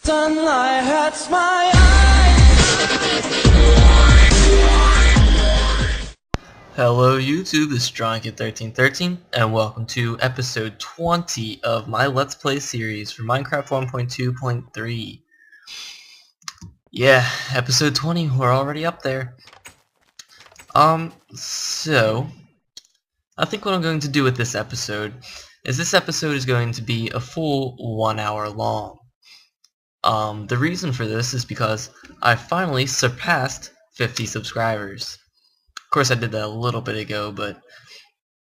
Sunlight hurts my eyes. Hello YouTube, this is DrawingKid1313 and welcome to episode 20 of my Let's Play series for Minecraft 1.2.3. Yeah, episode 20, we're already up there. So I think what I'm going to do with this episode is going to be a full 1 hour long. The reason for this is because I finally surpassed 50 subscribers. Of course I did that a little bit ago, but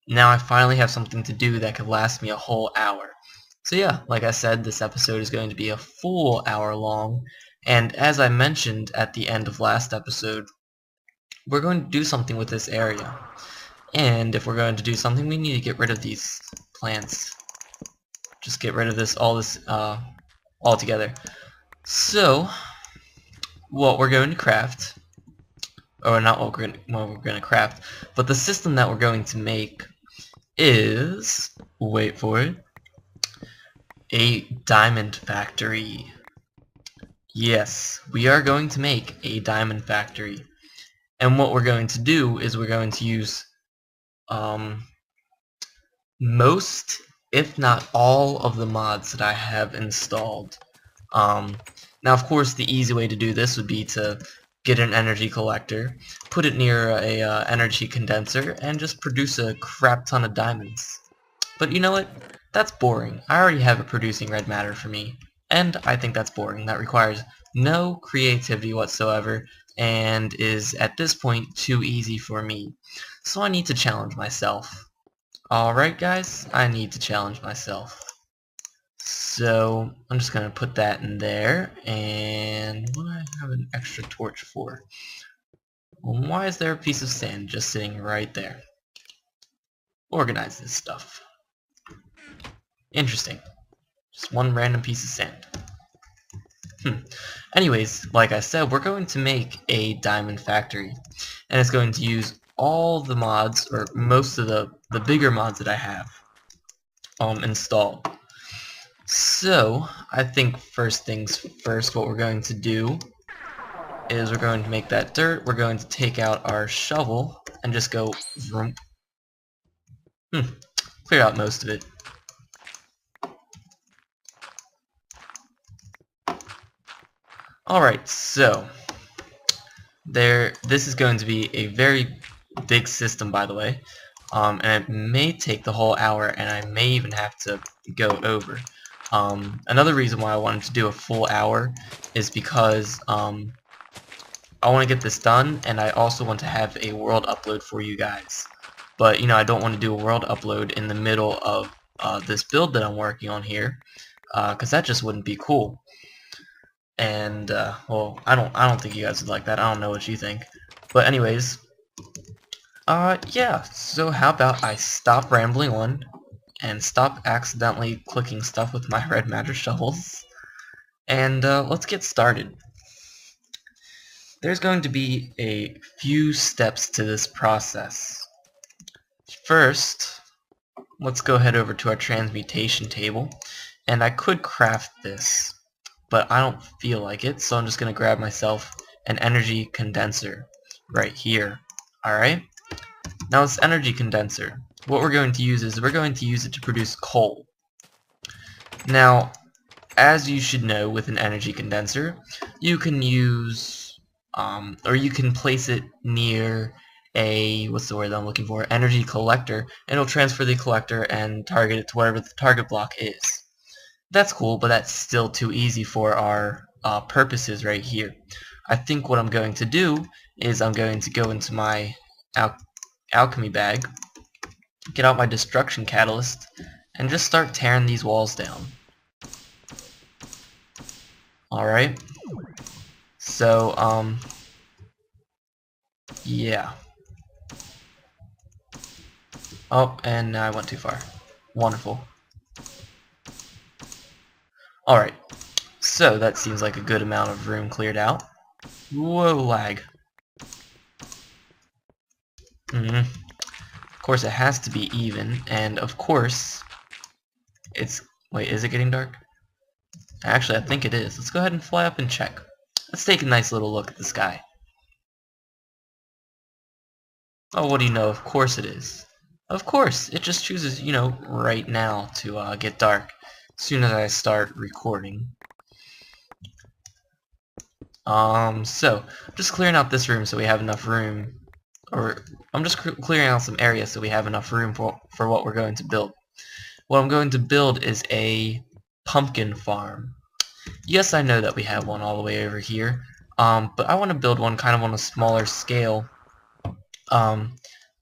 now I finally have something to do that could last me a whole hour. So yeah, like I said, this episode is going to be a full hour long, and as I mentioned at the end of last episode, we're going to do something with this area. And if we're going to do something, we need to get rid of these plants. Just get rid of all together. So, what we're going to craft, or not what we're going to craft, but the system that we're going to make is, wait for it, a diamond factory. Yes, we are going to make a diamond factory. And what we're going to do is we're going to use most, if not all, of the mods that I have installed. Now of course the easy way to do this would be to get an energy collector, put it near a energy condenser, and just produce a crap ton of diamonds. But you know what? That's boring. I already have it producing red matter for me, and I think that's boring. That requires no creativity whatsoever, and is at this point too easy for me. So I need to challenge myself. Alright guys, I need to challenge myself. So I'm just gonna put that in there, and what do I have an extra torch for? Well, why is there a piece of sand just sitting right there? Organize this stuff. Interesting. Just one random piece of sand. Anyways, like I said, we're going to make a diamond factory, and it's going to use all the mods, or most of the bigger mods that I have installed. So I think first things first, what we're going to do is we're going to make that dirt. We're going to take out our shovel and just go vroom. Clear out most of it. Alright, so this is going to be a very big system, by the way, and it may take the whole hour, and I may even have to go over. Another reason why I wanted to do a full hour is because I want to get this done, and I also want to have a world upload for you guys. But, you know, I don't want to do a world upload in the middle of this build that I'm working on here, because that just wouldn't be cool. And, well, I don't think you guys would like that. I don't know what you think. But anyways, yeah, so how about I stop rambling on and stop accidentally clicking stuff with my red matter shovels, and let's get started. There's going to be a few steps to this process. First, let's go head over to our transmutation table, and I could craft this, but I don't feel like it, so I'm just going to grab myself an energy condenser right here. Alright? Now this energy condenser, what we're going to use is we're going to use it to produce coal. Now, as you should know, with an energy condenser, you can use, or you can place it near a, what's the word that I'm looking for, energy collector, and it'll transfer the collector and target it to wherever the target block is. That's cool, but that's still too easy for our purposes right here. I think what I'm going to do is I'm going to go into my alchemy bag, get out my destruction catalyst, and just start tearing these walls down. Alright, so yeah. Oh, and I went too far. Wonderful. Alright, so that seems like a good amount of room cleared out. Whoa, lag. Of course it has to be even, and of course it's, wait, is it getting dark? Actually, I think it is. Let's go ahead and fly up and check. Let's take a nice little look at the sky. Oh, what do you know? Of course it is. Of course, it just chooses, you know, right now to get dark. As soon as I start recording. So, just clearing out this room so we have enough room, or I'm just clearing out some areas so we have enough room for what we're going to build. What I'm going to build is a pumpkin farm. Yes, I know that we have one all the way over here, but I want to build one kind of on a smaller scale,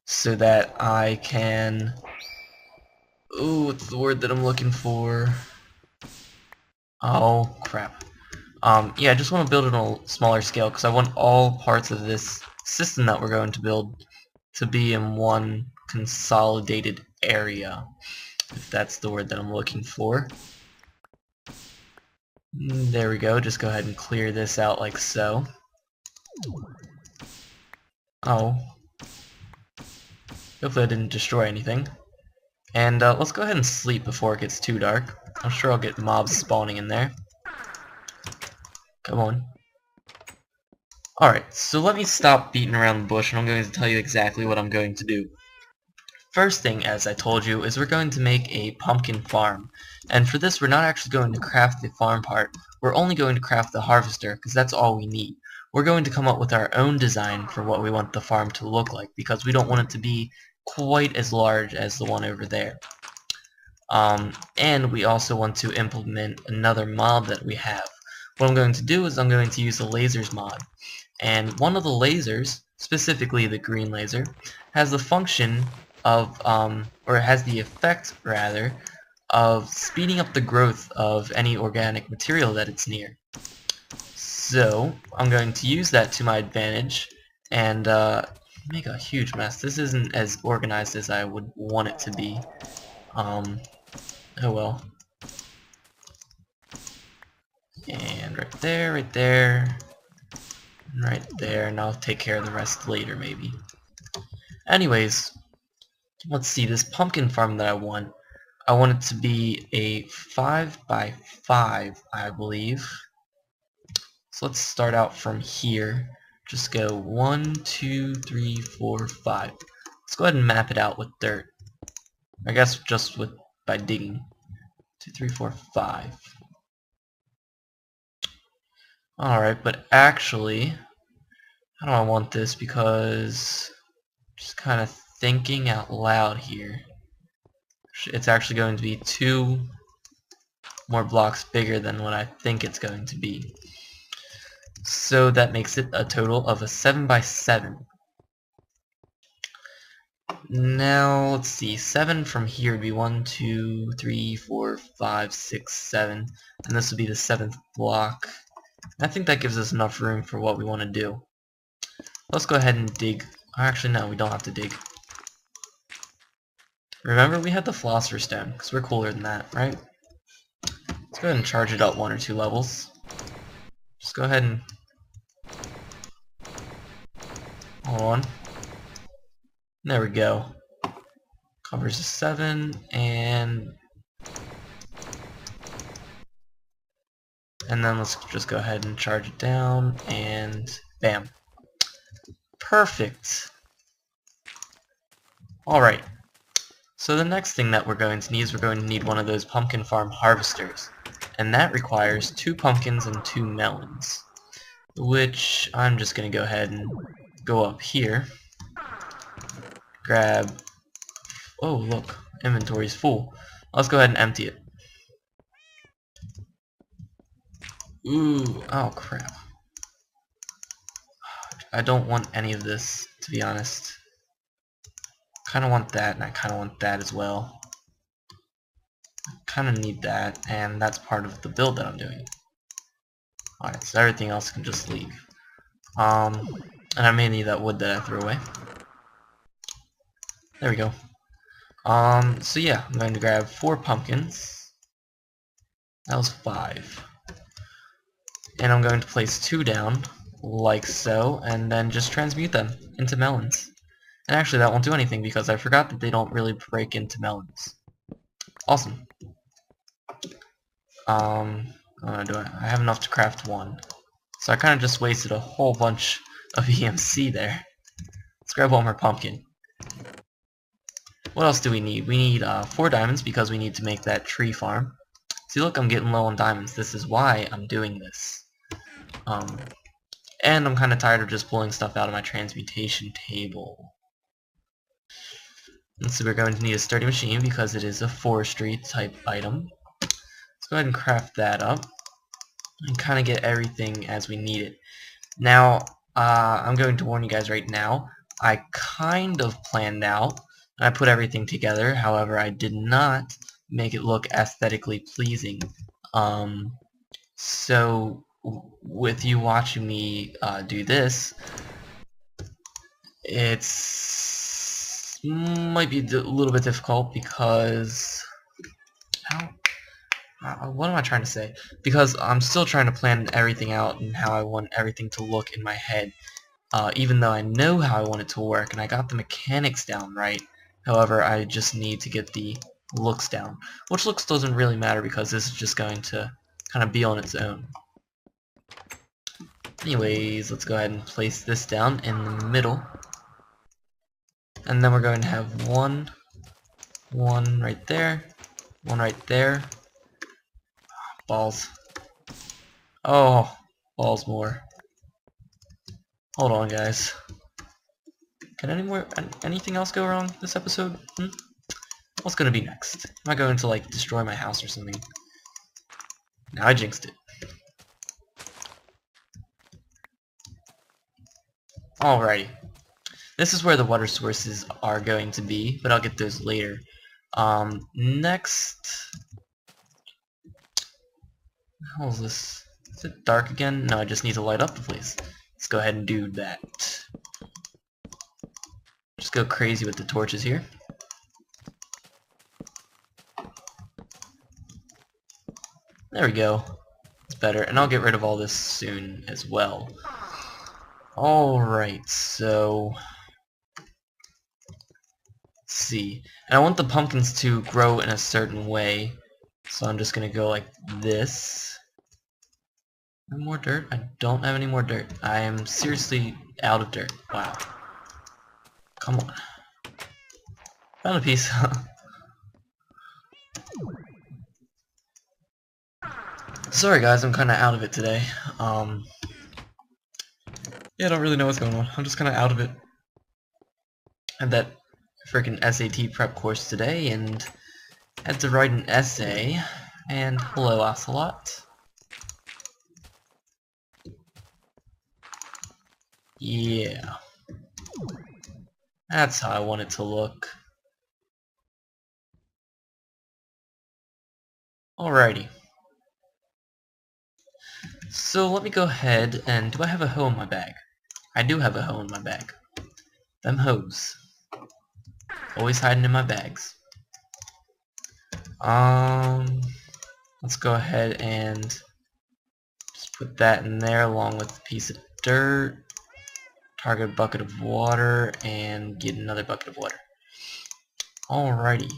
so that I can... Ooh, what's the word that I'm looking for? Oh, crap. Yeah, I just want to build it on a smaller scale because I want all parts of this system that we're going to build to be in one consolidated area, if that's the word that I'm looking for. There we go, just go ahead and clear this out like so. Oh. Hopefully I didn't destroy anything. And let's go ahead and sleep before it gets too dark. I'm sure I'll get mobs spawning in there. Come on. Alright, so let me stop beating around the bush and I'm going to tell you exactly what I'm going to do. First thing, as I told you, is we're going to make a pumpkin farm. And for this, we're not actually going to craft the farm part. We're only going to craft the harvester, because that's all we need. We're going to come up with our own design for what we want the farm to look like, because we don't want it to be quite as large as the one over there. And we also want to implement another mod that we have. What I'm going to do is I'm going to use the lasers mod. And one of the lasers, specifically the green laser, has the function of, or has the effect, rather, of speeding up the growth of any organic material that it's near. So, I'm going to use that to my advantage and make a huge mess. This isn't as organized as I would want it to be. Oh well. And right there, right there, and I'll take care of the rest later, maybe. Anyways, let's see, this pumpkin farm that I want it to be a 5x5, I believe. So let's start out from here. Just go 1, 2, 3, 4, 5. Let's go ahead and map it out with dirt. I guess just by digging. 2, 3, 4, 5. Alright, but actually, how do I want this? Because just kind of thinking out loud here. It's actually going to be 2 more blocks bigger than what I think it's going to be. So that makes it a total of a 7x7. Now, let's see, 7 from here would be 1, 2, 3, 4, 5, 6, 7. And this would be the 7th block. I think that gives us enough room for what we want to do. Let's go ahead and dig. Actually, no, we don't have to dig. Remember, we had the Philosopher's Stone, because we're cooler than that, right? Let's go ahead and charge it up 1 or 2 levels. Just go ahead and... Hold on. There we go. Covers a 7, and then let's just go ahead and charge it down, and bam. Perfect. Alright. So the next thing that we're going to need is we're going to need one of those pumpkin farm harvesters. And that requires 2 pumpkins and 2 melons. Which I'm just going to go ahead and go up here. Grab... Oh, look. Inventory's full. Let's go ahead and empty it. Ooh, oh crap. I don't want any of this, to be honest. Kinda want that, and I kinda want that as well. Kinda need that, and that's part of the build that I'm doing. Alright, so everything else can just leave. And I may need that wood that I threw away. There we go. So yeah, I'm going to grab 4 pumpkins. That was 5. And I'm going to place 2 down, like so, and then just transmute them into melons. And actually that won't do anything because I forgot that they don't really break into melons. Awesome. I have enough to craft one. So I kind of just wasted a whole bunch of EMC there. Let's grab one more pumpkin. What else do we need? We need 4 diamonds because we need to make that tree farm. See, look, I'm getting low on diamonds. This is why I'm doing this. And I'm kind of tired of just pulling stuff out of my transmutation table. And so we're going to need a sturdy machine because it is a forestry type item. Let's go ahead and craft that up and kind of get everything as we need it. Now, I'm going to warn you guys right now, I kind of planned out, and I put everything together, however I did not make it look aesthetically pleasing. So with you watching me do this, it's might be a little bit difficult because what am I trying to say? Because I'm still trying to plan everything out and how I want everything to look in my head, even though I know how I want it to work and I got the mechanics down right. However, I just need to get the looks down, which looks doesn't really matter because this is just going to kind of be on its own. Anyways, let's go ahead and place this down in the middle, and then we're going to have one right there, one right there. Balls. Oh, balls more. Hold on, guys. Can anything else go wrong this episode? What's gonna be next? Am I going to like destroy my house or something? Now I jinxed it. Alrighty. This is where the water sources are going to be, but I'll get those later. Next... How is this? Is it dark again? No, I just need to light up the place. Let's go ahead and do that. Just go crazy with the torches here. There we go. It's better, and I'll get rid of all this soon as well. Alright, so... Let's see. And I want the pumpkins to grow in a certain way, so I'm just gonna go like this. More dirt? I don't have any more dirt. I am seriously out of dirt. Wow. Come on. Found a piece. Sorry guys, I'm kinda out of it today. Yeah, I don't really know what's going on. I'm just kinda out of it. I had that freaking SAT prep course today and had to write an essay. And hello, Ocelot. Yeah. That's how I want it to look. Alrighty. So let me go ahead and... Do I have a hoe in my bag? I do have a hoe in my bag. Them hoes. Always hiding in my bags. Let's go ahead and just put that in there along with a piece of dirt. Target a bucket of water and get another bucket of water. Alrighty.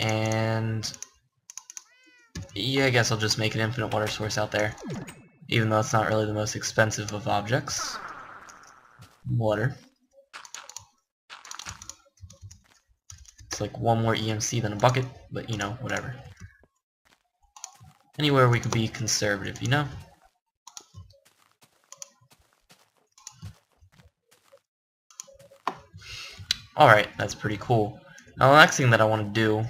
And yeah, I guess I'll just make an infinite water source out there. Even though it's not really the most expensive of objects. Water. It's like one more EMC than a bucket, but you know, whatever. Anywhere we could be conservative, you know? Alright, that's pretty cool. Now the next thing that I want to do,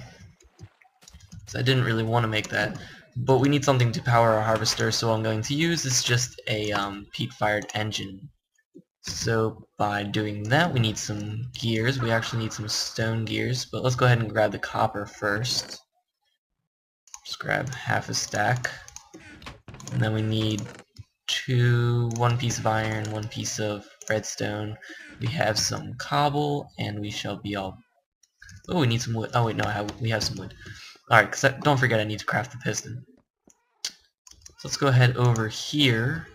is I didn't really want to make that, but we need something to power our harvester, so what I'm going to use is just a peat-fired engine. So by doing that, we need some gears. We actually need some stone gears, but let's go ahead and grab the copper first. Just grab half a stack. And then we need one piece of iron, one piece of redstone. We have some cobble, and we shall be all... Oh, we need some wood. Oh wait, no, we have some wood. Alright, don't forget I need to craft the piston. So let's go ahead over here.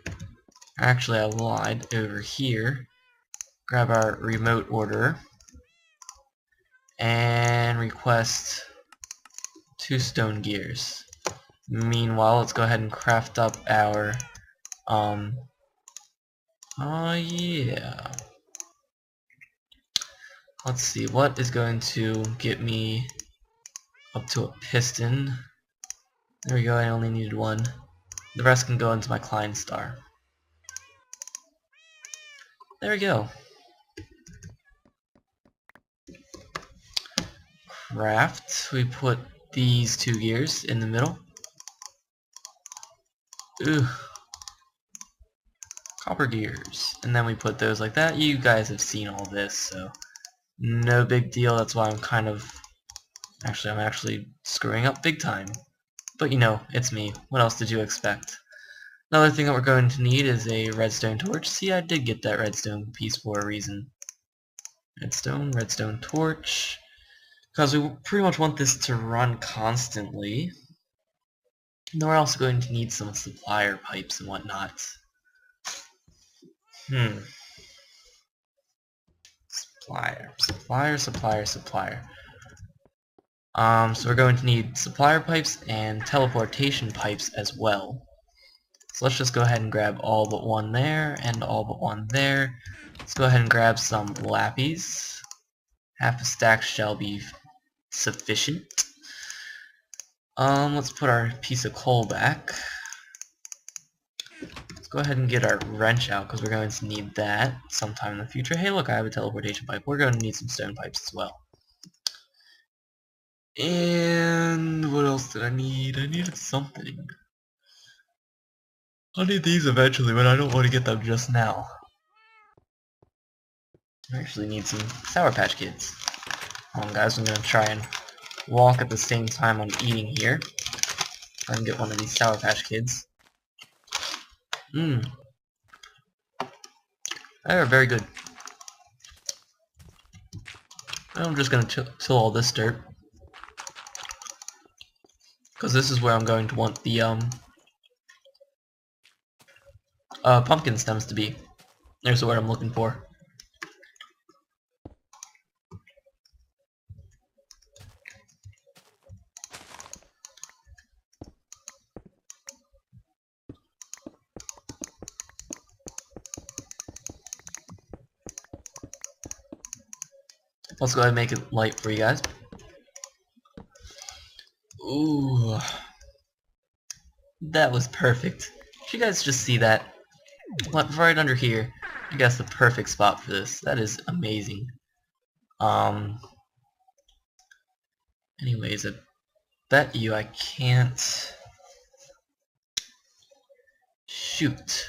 Actually, I lied. Over here. Grab our remote order. And request 2 stone gears. Meanwhile, let's go ahead and craft up our, oh yeah. Let's see, what is going to get me up to a piston? There we go, I only needed one. The rest can go into my Klein star. There we go. Craft. We put these 2 gears in the middle. Ooh. Copper gears. And then we put those like that. You guys have seen all this, so no big deal. That's why I'm kind of... I'm actually screwing up big time. But you know, it's me. What else did you expect? Another thing that we're going to need is a redstone torch. See, I did get that redstone piece for a reason. Redstone torch. Because we pretty much want this to run constantly. And then we're also going to need some supplier pipes and whatnot. Supplier. So we're going to need supplier pipes and teleportation pipes as well. So let's just go ahead and grab all but one there and all but one there. Let's go ahead and grab some lappies. Half a stack shall be sufficient. Let's put our piece of coal back. Let's go ahead and get our wrench out because we're going to need that sometime in the future. Hey look, I have a teleportation pipe. We're going to need some stone pipes as well. And what else did I need? I needed something. I'll need these eventually, but I don't want to get them just now. I actually need some Sour Patch Kids. Hold on guys, I'm going to try and walk at the same time I'm eating here. Try and get one of these Sour Patch Kids. They are very good. I'm just going to till all this dirt. Because this is where I'm going to want the pumpkin stems to be. There's the word I'm looking for. Let's go ahead and make it light for you guys. Ooh. That was perfect. Did you guys just see that? Right under here. I guess the perfect spot for this. That is amazing. Anyways, I bet you I can't... Shoot.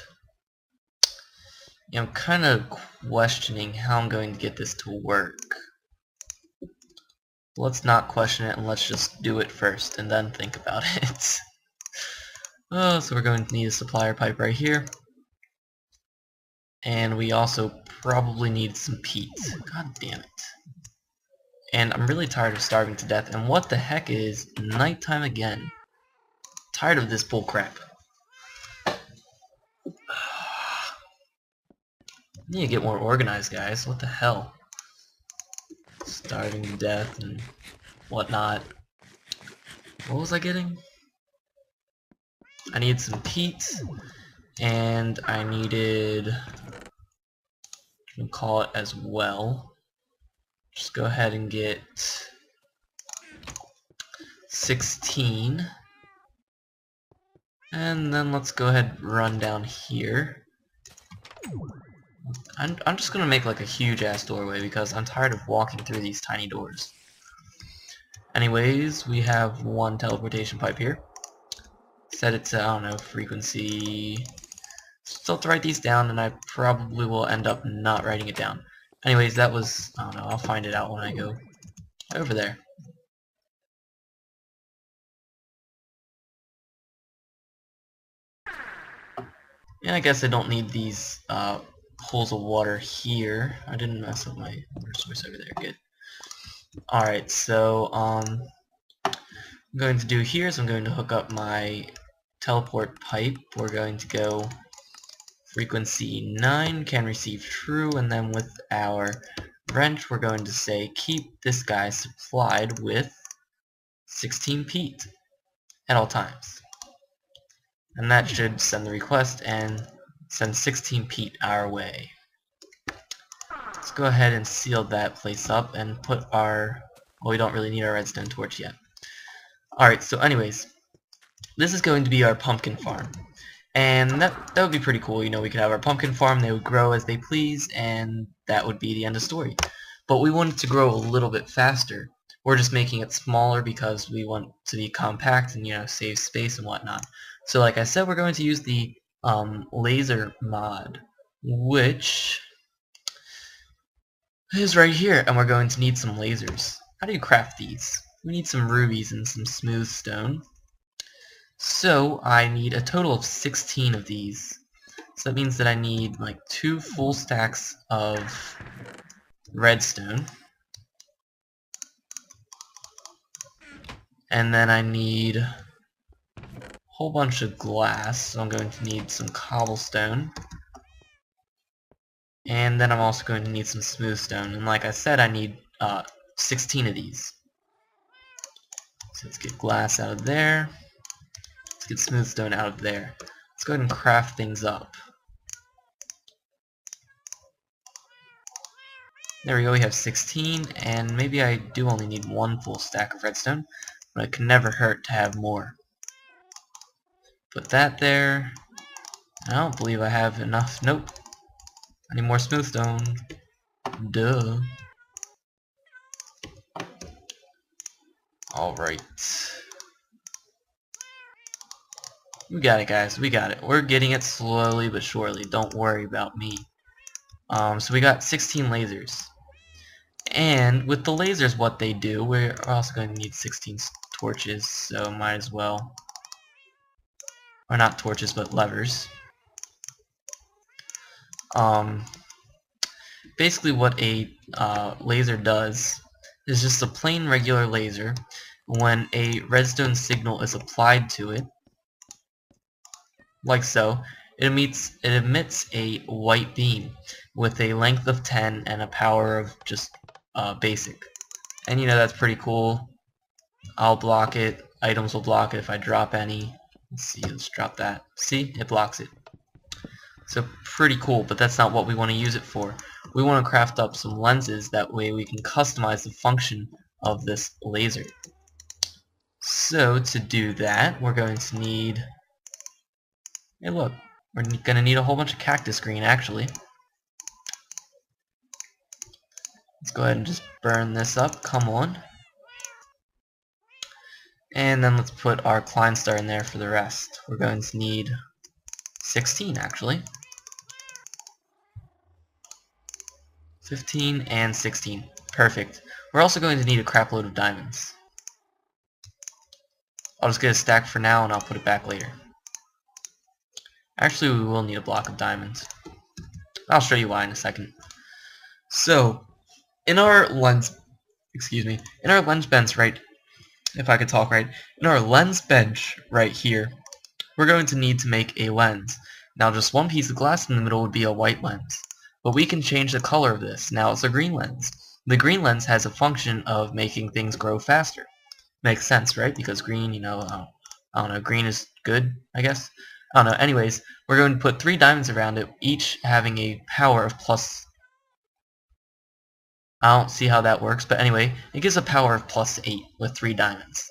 Yeah, I'm kind of questioning how I'm going to get this to work. Let's not question it and let's just do it first and then think about it. So we're going to need a supplier pipe right here. And we also probably need some peat. God damn it. And I'm really tired of starving to death. And what the heck is nighttime again? Tired of this bullcrap. Need to get more organized, guys. What the hell? Starving to death and whatnot. What was I getting? I need some peat, and I needed call it as well. Just go ahead and get 16, and then let's go ahead and run down here. I'm just gonna make like a huge ass doorway because I'm tired of walking through these tiny doors. Anyways, we have one teleportation pipe here. Set it to, I don't know, frequency. Still have to write these down, and I probably will end up not writing it down. Anyways, that was, I don't know, I'll find it out when I go over there. And I guess I don't need these holes of water here. I didn't mess up my water source over there. Good. Alright, so I'm going to do here is I'm going to hook up my teleport pipe. We're going to go frequency 9, can receive true, and then with our wrench we're going to say keep this guy supplied with 16 peat at all times. and that should send the request and send 16 peat our way. Let's go ahead and seal that place up and put our, well, we don't really need our redstone torch yet. Alright, so anyways, this is going to be our pumpkin farm. And that would be pretty cool. You know, we could have our pumpkin farm, they would grow as they please, and that would be the end of story. But we want it to grow a little bit faster. We're just making it smaller because we want to be compact and, you know, save space and whatnot. So like I said, we're going to use the laser mod, which is right here, and we're going to need some lasers. How do you craft these? We need some rubies and some smooth stone. So I need a total of 16 of these. So that means that I need like 2 full stacks of redstone. And then I need a whole bunch of glass, so I'm going to need some cobblestone. And then I'm also going to need some smooth stone. And like I said, I need 16 of these. So let's get glass out of there. Let's get smooth stone out of there. Let's go ahead and craft things up. There we go, we have 16, and maybe I do only need 1 full stack of redstone, but it can never hurt to have more. Put that there. I don't believe I have enough. Nope. I need more smooth stone. Duh. Alright. We got it, guys. We got it. We're getting it slowly but surely. Don't worry about me. So we got 16 lasers. And with the lasers, what they do, we're also going to need 16 torches, so might as well. Or not torches, but levers. Basically what a laser does is just a plain regular laser. When a redstone signal is applied to it, like so, it emits a white beam with a length of 10 and a power of just basic. And you know, that's pretty cool. I'll block it. Items will block it if I drop any. Let's see, let's drop that. See? It blocks it. So pretty cool, but that's not what we want to use it for. We want to craft up some lenses, that way we can customize the function of this laser. So to do that, we're going to need... Hey look, we're going to need a whole bunch of cactus green actually. Let's go ahead and just burn this up, come on. And then let's put our Kleinstar in there for the rest. We're going to need 16 actually. 15 and 16. Perfect. We're also going to need a crap load of diamonds. I'll just get a stack for now and I'll put it back later. Actually, we will need a block of diamonds. I'll show you why in a second. So, in our lens bench, right, if I could talk right, in our lens bench right here, we're going to need to make a lens. Now just one piece of glass in the middle would be a white lens. But we can change the color of this. Now it's a green lens. The green lens has a function of making things grow faster. Makes sense, right? Because green, you know, I don't know, green is good, I guess. I don't know. Anyways, we're going to put 3 diamonds around it, each having a power of plus... I don't see how that works, but anyway, it gives a power of plus 8 with 3 diamonds,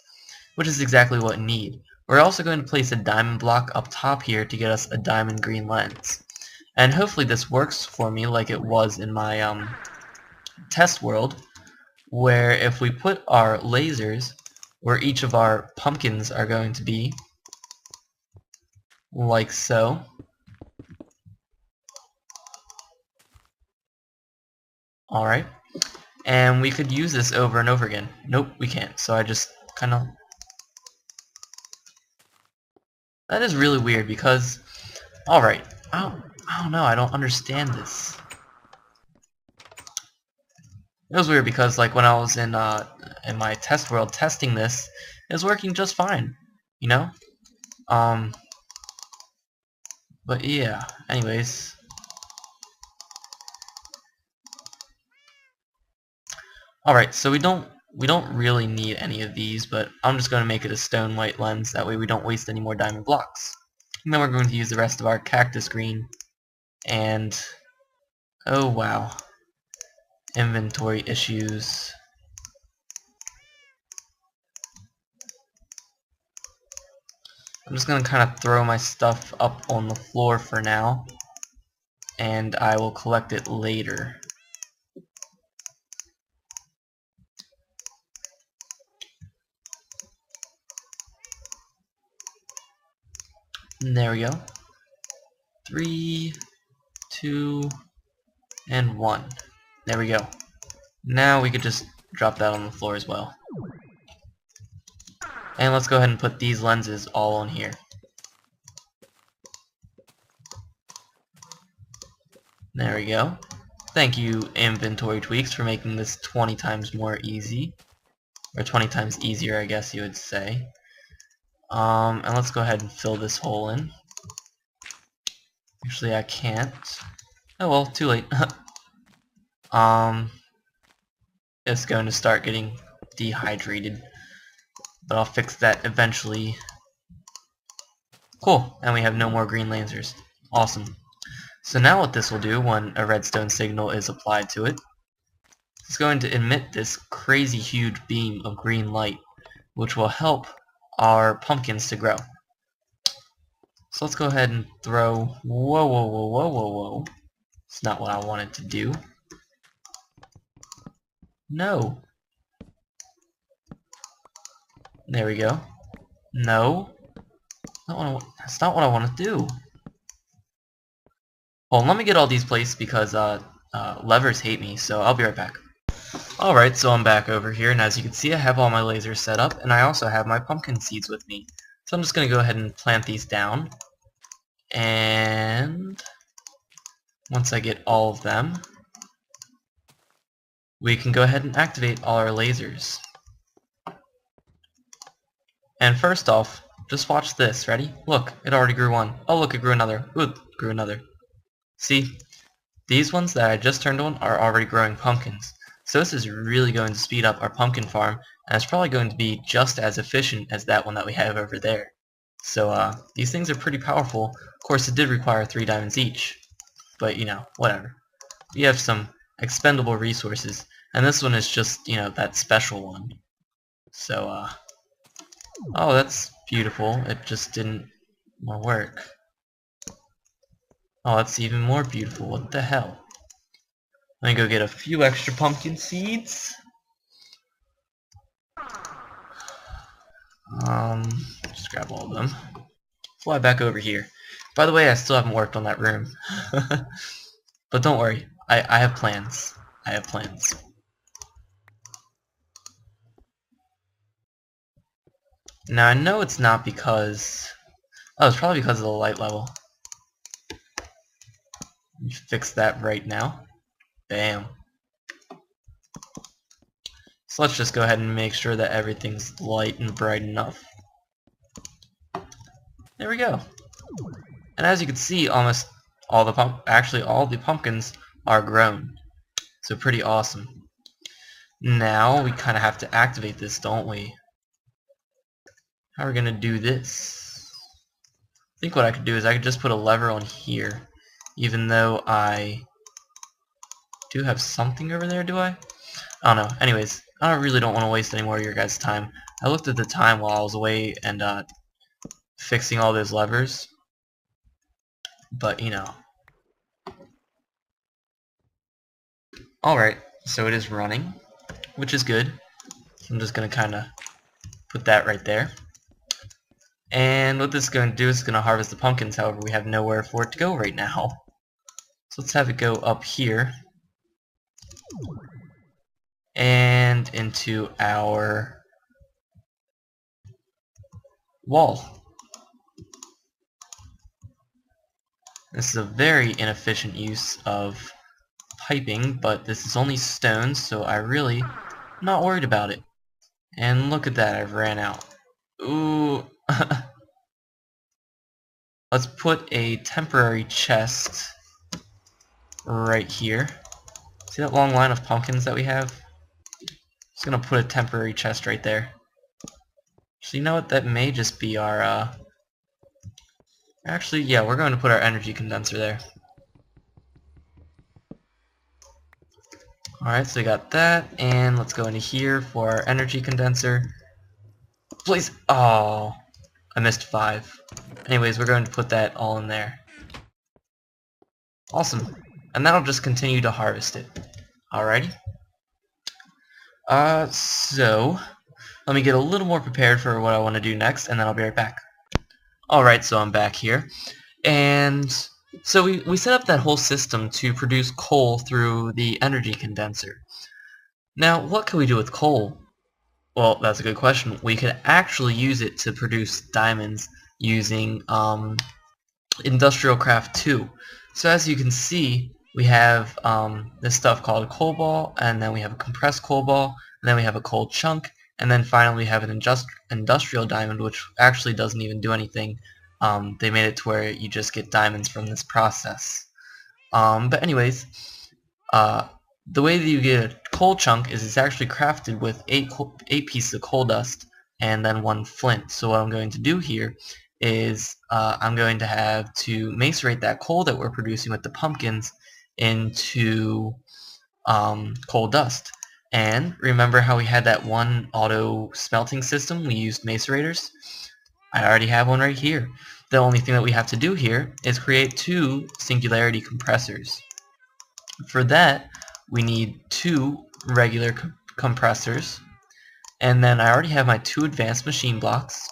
which is exactly what we need. We're also going to place a diamond block up top here to get us a diamond green lens. And hopefully this works for me like it was in my test world, where if we put our lasers where each of our pumpkins are going to be, like so. Alright. And we could use this over and over again. Nope, we can't. So I just kind of... That is really weird because... Alright. I don't know. I don't understand this. It was weird because like when I was in my test world testing this, it was working just fine. You know? But yeah. Anyways... Alright, so we don't really need any of these, but I'm just going to make it a stone white lens, that way we don't waste any more diamond blocks. And then we're going to use the rest of our cactus green. And oh wow, inventory issues. I'm just going to kind of throw my stuff up on the floor for now, and I will collect it later. And there we go. 3, 2, and 1. There we go. Now we could just drop that on the floor as well. And let's go ahead and put these lenses all on here. There we go. Thank you, Inventory Tweaks, for making this 20 times more easy. Or 20 times easier, I guess you would say. And let's go ahead and fill this hole in. Actually, I can't. Oh well, too late. It's going to start getting dehydrated. But I'll fix that eventually. Cool, and we have no more green lasers. Awesome. So now what this will do when a redstone signal is applied to it, it's going to emit this crazy huge beam of green light, which will help our pumpkins to grow. So let's go ahead and throw, whoa. It's not what I wanted to do. No. There we go. No. That's not what I want to do. Hold on, let me get all these placed because levers hate me, so I'll be right back. Alright, so I'm back over here, and as you can see I have all my lasers set up, and I also have my pumpkin seeds with me. So I'm just going to go ahead and plant these down. And once I get all of them, we can go ahead and activate all our lasers. And first off, just watch this. Ready? Look, it already grew one. Oh look, it grew another. Ooh, it grew another. See? These ones that I just turned on are already growing pumpkins. So this is really going to speed up our pumpkin farm, and it's probably going to be just as efficient as that one that we have over there. So these things are pretty powerful. Of course, it did require 3 diamonds each, but you know, whatever. We have some expendable resources, and this one is just, you know, that special one. So oh, that's beautiful. It just didn't work. Oh, that's even more beautiful. What the hell? Let me go get a few extra pumpkin seeds. Just grab all of them. Fly back over here. By the way, I still haven't worked on that room. But don't worry. I have plans. I have plans. Now I know it's not because... Oh, it's probably because of the light level. Let me fix that right now. Bam. So let's just go ahead and make sure that everything's light and bright enough. There we go. And as you can see, almost all the all the pumpkins are grown. So pretty awesome. Now we kind of have to activate this, don't we? How are we gonna do this? I think what I could do is I could just put a lever on here, even though I do have something over there, do I? I don't know. Anyways, I really don't want to waste any more of your guys' time. I looked at the time while I was away and fixing all those levers, but you know. Alright, so it is running, which is good. I'm just gonna kinda put that right there. And what this is going to do is it's going to harvest the pumpkins, however we have nowhere for it to go right now. So let's have it go up here. And into our wall. This is a very inefficient use of piping, but this is only stone, so I really am not worried about it. And look at that, I've ran out. Ooh. Let's put a temporary chest right here. See that long line of pumpkins that we have? Just gonna put a temporary chest right there. So you know what, that may just be our Actually, yeah, we're going to put our energy condenser there. Alright, so we got that, and let's go into here for our energy condenser. Please! Oh, I missed 5. Anyways, we're going to put that all in there. Awesome. And that'll just continue to harvest it. Alrighty. So let me get a little more prepared for what I want to do next, and then I'll be right back. Alright, so I'm back here. And so we set up that whole system to produce coal through the energy condenser. Now, what can we do with coal? Well, that's a good question. We could actually use it to produce diamonds using Industrial Craft 2. So as you can see, we have this stuff called coal ball, and then we have a compressed coal ball, and then we have a coal chunk, and then finally we have an industrial diamond, which actually doesn't even do anything. They made it to where you just get diamonds from this process. But anyways, the way that you get a coal chunk is it's actually crafted with 8 pieces of coal dust and then 1 flint. So what I'm going to do here is I'm going to have to macerate that coal that we're producing with the pumpkins into coal dust. And remember how we had that one auto smelting system? We used macerators. I already have one right here. The only thing that we have to do here is create 2 singularity compressors. For that, we need 2 regular compressors, and then I already have my 2 advanced machine blocks,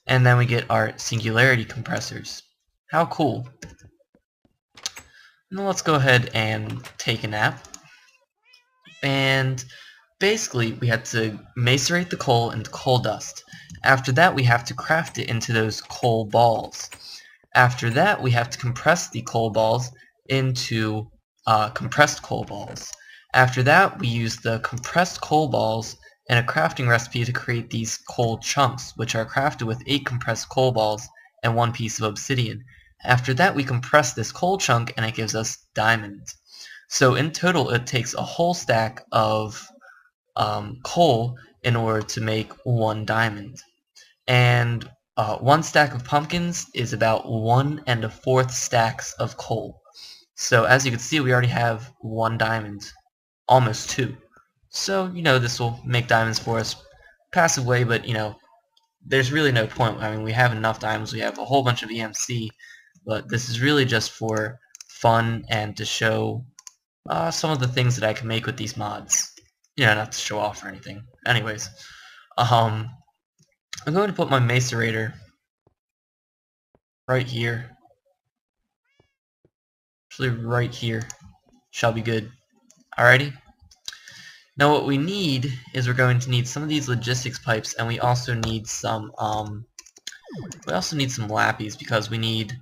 and then we get our singularity compressors. How cool. Now let's go ahead and take a nap. And basically we had to macerate the coal into coal dust. After that we have to craft it into those coal balls. After that we have to compress the coal balls into compressed coal balls. After that we use the compressed coal balls in a crafting recipe to create these coal chunks, which are crafted with 8 compressed coal balls and 1 piece of obsidian. After that we compress this coal chunk and it gives us diamonds. So in total it takes a whole stack of coal in order to make 1 diamond. And 1 stack of pumpkins is about 1 1/4 stacks of coal. So as you can see, we already have 1 diamond, almost 2. So, this will make diamonds for us passive way, but, there's really no point. I mean, we have enough diamonds, we have a whole bunch of EMC, but this is really just for fun and to show some of the things that I can make with these mods. Not to show off or anything. Anyways, I'm going to put my macerator right here. Actually, right here. Shall be good. Alrighty. Now what we need is we're going to need some of these logistics pipes, and we also need some lappies, because we need...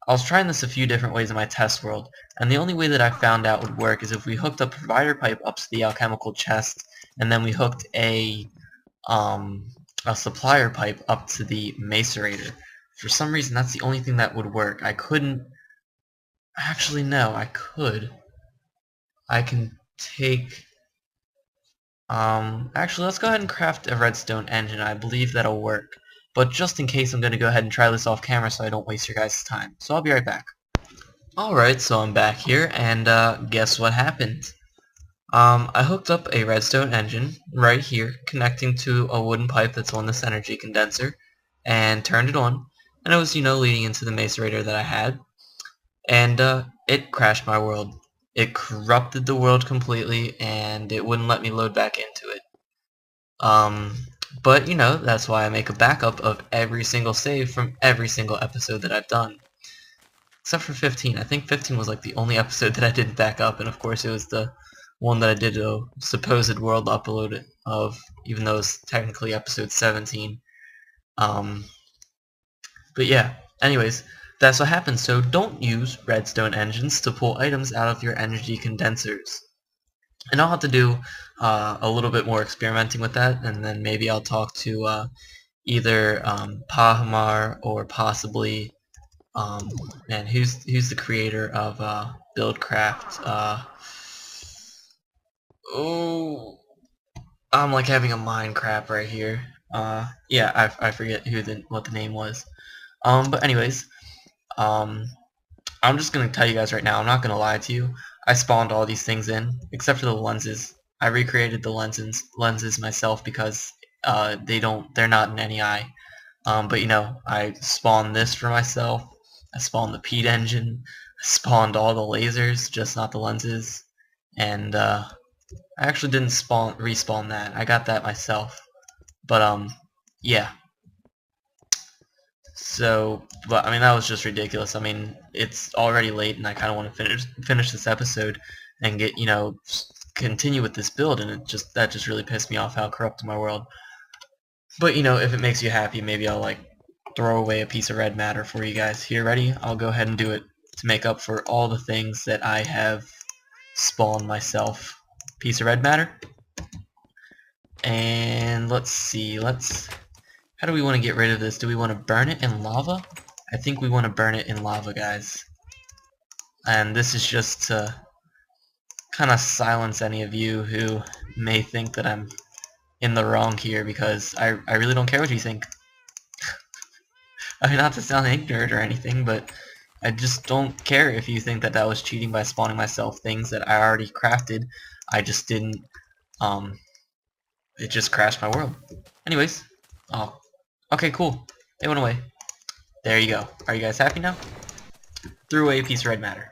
I was trying this a few different ways in my test world, and the only way that I found out would work is if we hooked a provider pipe up to the alchemical chest, and then we hooked a supplier pipe up to the macerator. For some reason, that's the only thing that would work. I couldn't... Actually, no, I could. I can take... Actually, let's go ahead and craft a redstone engine. I believe that'll work. But just in case, I'm going to go ahead and try this off camera so I don't waste your guys' time. So I'll be right back. Alright, so I'm back here, and guess what happened? I hooked up a redstone engine right here, connecting to a wooden pipe that's on this energy condenser, and turned it on, and it was, leading into the macerator that I had, and it crashed my world. It corrupted the world completely, and it wouldn't let me load back into it. But, that's why I make a backup of every single save from every single episode that I've done. Except for 15. I think 15 was like the only episode that I didn't back up, and of course it was the one that I did a supposed world upload of, even though it's technically episode 17. But yeah, anyways, that's what happens. So don't use redstone engines to pull items out of your energy condensers. And I'll have to do a little bit more experimenting with that, and then maybe I'll talk to either Pahimar or possibly man, who's the creator of Buildcraft? Oh, I'm like having a mind crap right here. Yeah, I forget what the name was. But anyways, um, I'm just gonna tell you guys right now. I'm not gonna lie to you. I spawned all these things in, except for the lenses. I recreated the lenses myself because they're not in NEI. But you know, I spawned this for myself. I spawned the Pete engine. I spawned all the lasers, just not the lenses. And I actually didn't respawn that. I got that myself. But yeah. So, but I mean that was just ridiculous. I mean, it's already late, and I kind of want to finish this episode and get continue with this build, and that just really pissed me off how corrupted my world. But you know, if it makes you happy, maybe I'll like throw away a piece of red matter for you guys. Here, ready? I'll go ahead and do it to make up for all the things that I have spawned myself. Piece of red matter. And let's see, how do we want to get rid of this? Do we want to burn it in lava? I think we want to burn it in lava, guys. And this is just to kind of silence any of you who may think that I'm in the wrong here, because I really don't care what you think. I mean, not to sound ignorant or anything, but I just don't care if you think that that was cheating by spawning myself things that I already crafted. I just didn't, it just crashed my world. Anyways, oh, okay, cool. They went away. There you go. Are you guys happy now? Threw away a piece of red matter.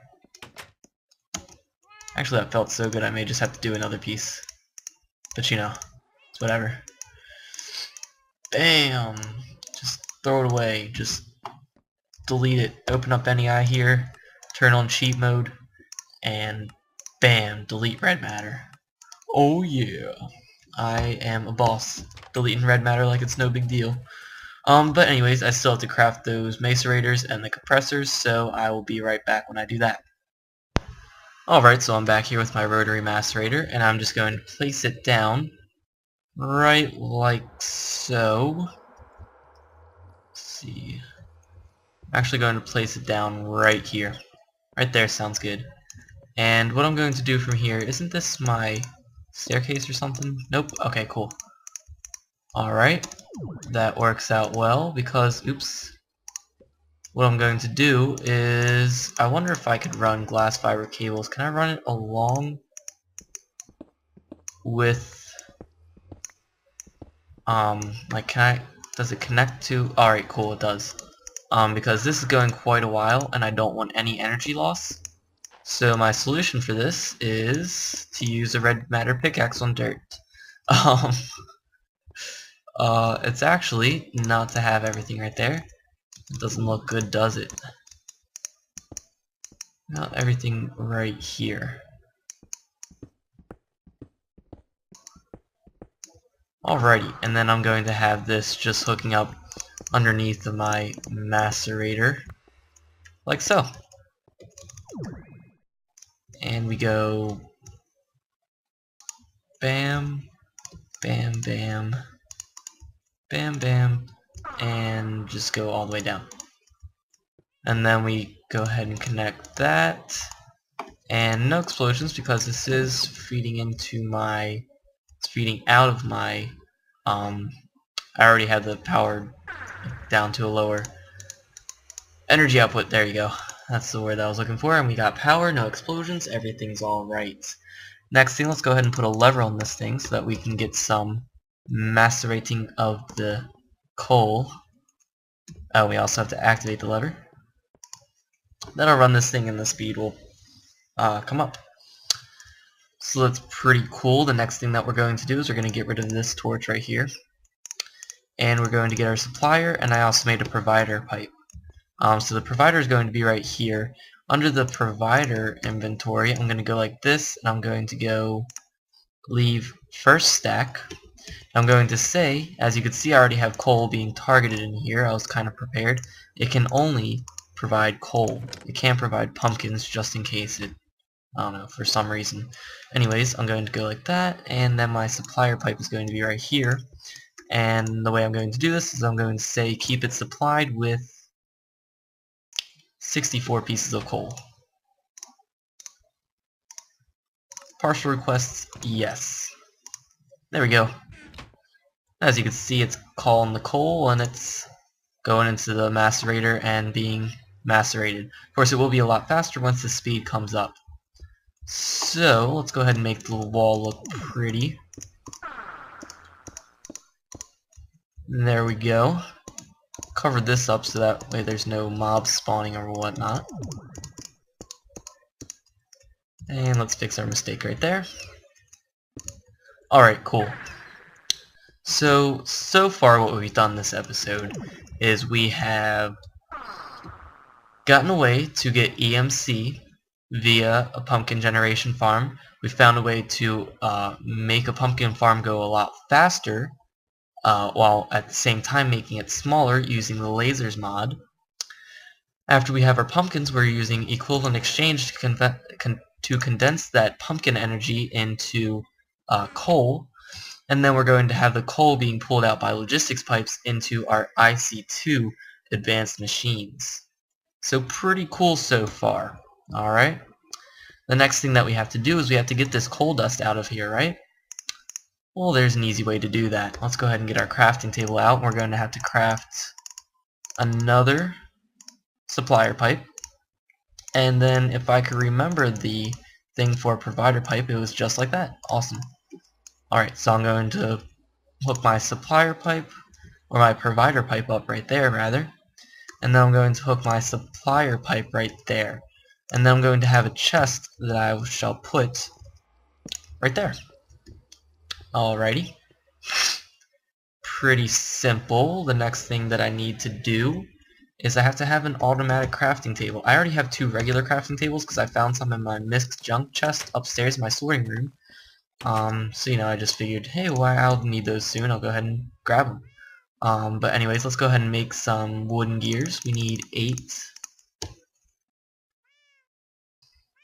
Actually, that felt so good I may just have to do another piece. But you know, it's whatever. Bam! Just throw it away. Just delete it. Open up NEI here. Turn on cheat mode. And bam! Delete red matter. Oh yeah! I am a boss. Deleting red matter like it's no big deal. But anyways, I still have to craft those macerators and the compressors, so I will be right back when I do that. Alright, so I'm back here with my rotary macerator, and I'm just going to place it down right like so. Let's see. I'm actually going to place it down right here. Right there sounds good. And what I'm going to do from here, isn't this my staircase or something? Nope. Okay, cool. Alright, that works out well because, oops. What I'm going to do is, I wonder if I could run glass fiber cables. Can I run it along with, like does it connect to, alright, cool, it does. Because this is going quite a while and I don't want any energy loss. So my solution for this is to use a red matter pickaxe on dirt. It's actually not to have everything right there. It doesn't look good, does it? Not everything right here. Alrighty, and then I'm going to have this just hooking up underneath of my macerator, like so. And we go bam, bam, bam, bam, bam, and just go all the way down. And then we go ahead and connect that, and no explosions because this is feeding into my, it's feeding out of my, I already have the power down to a lower energy output. There you go. That's the word I was looking for. And we got power, no explosions, everything's alright. Next thing, let's go ahead and put a lever on this thing so that we can get some macerating of the coal. Oh, we also have to activate the lever. Then I'll run this thing and the speed will come up. So that's pretty cool. The next thing that we're going to do is we're going to get rid of this torch right here. And we're going to get our supplier, and I also made a provider pipe. So the provider is going to be right here. Under the provider inventory, I'm going to go like this, and I'm going to go leave first stack. I'm going to say, as you can see, I already have coal being targeted in here. I was kind of prepared. It can only provide coal. It can't provide pumpkins just in case it, I don't know, for some reason. Anyways, I'm going to go like that, and then my supplier pipe is going to be right here. And the way I'm going to do this is I'm going to say keep it supplied with 64 pieces of coal. Partial requests, yes. There we go. As you can see, it's calling the coal and it's going into the macerator and being macerated. Of course, it will be a lot faster once the speed comes up. So let's go ahead and make the wall look pretty. And there we go. Cover this up so that way there's no mobs spawning or whatnot. And let's fix our mistake right there. Alright, cool. So far what we've done this episode is we have gotten a way to get EMC via a pumpkin generation farm. We found a way to make a pumpkin farm go a lot faster while at the same time making it smaller using the lasers mod. After we have our pumpkins, we're using equivalent exchange to condense that pumpkin energy into coal, and then we're going to have the coal being pulled out by logistics pipes into our IC2 advanced machines. So pretty cool so far. Alright. The next thing that we have to do is we have to get this coal dust out of here, right? Well, there's an easy way to do that. Let's go ahead and get our crafting table out. We're going to have to craft another supplier pipe. And then if I could remember the thing for a provider pipe, it was just like that. Awesome. Alright, so I'm going to hook my supplier pipe, or my provider pipe up right there, rather. And then I'm going to hook my supplier pipe right there. And then I'm going to have a chest that I shall put right there. Alrighty. Pretty simple. The next thing that I need to do is I have to have an automatic crafting table. I already have 2 regular crafting tables because I found some in my mixed junk chest upstairs in my sorting room. So you know, I just figured, hey, well, I'll need those soon. I'll go ahead and grab them. But anyways, let's go ahead and make some wooden gears. We need 8.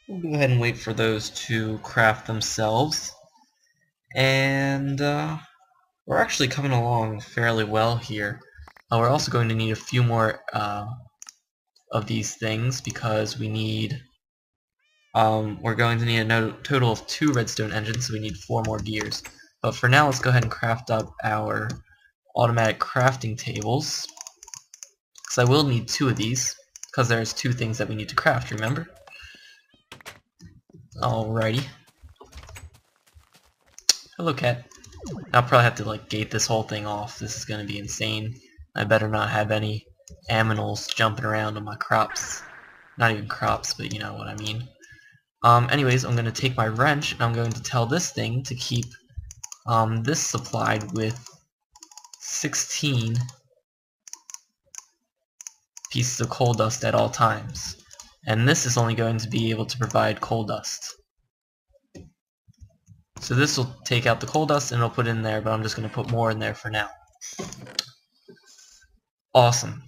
We'll go ahead and wait for those to craft themselves. And we're actually coming along fairly well here. We're also going to need a few more of these things because we need we're going to need a total of 2 redstone engines, so we need 4 more gears. But for now, let's go ahead and craft up our automatic crafting tables, because I will need 2 of these, because there's 2 things that we need to craft, remember? Alrighty. Hello, cat. I'll probably have to like gate this whole thing off. This is going to be insane. I better not have any aminals jumping around on my crops. Not even crops, but you know what I mean. Anyways, I'm going to take my wrench and I'm going to tell this thing to keep this supplied with 16 pieces of coal dust at all times. And this is only going to be able to provide coal dust. So this will take out the coal dust and it'll put it in there, but I'm just going to put more in there for now. Awesome.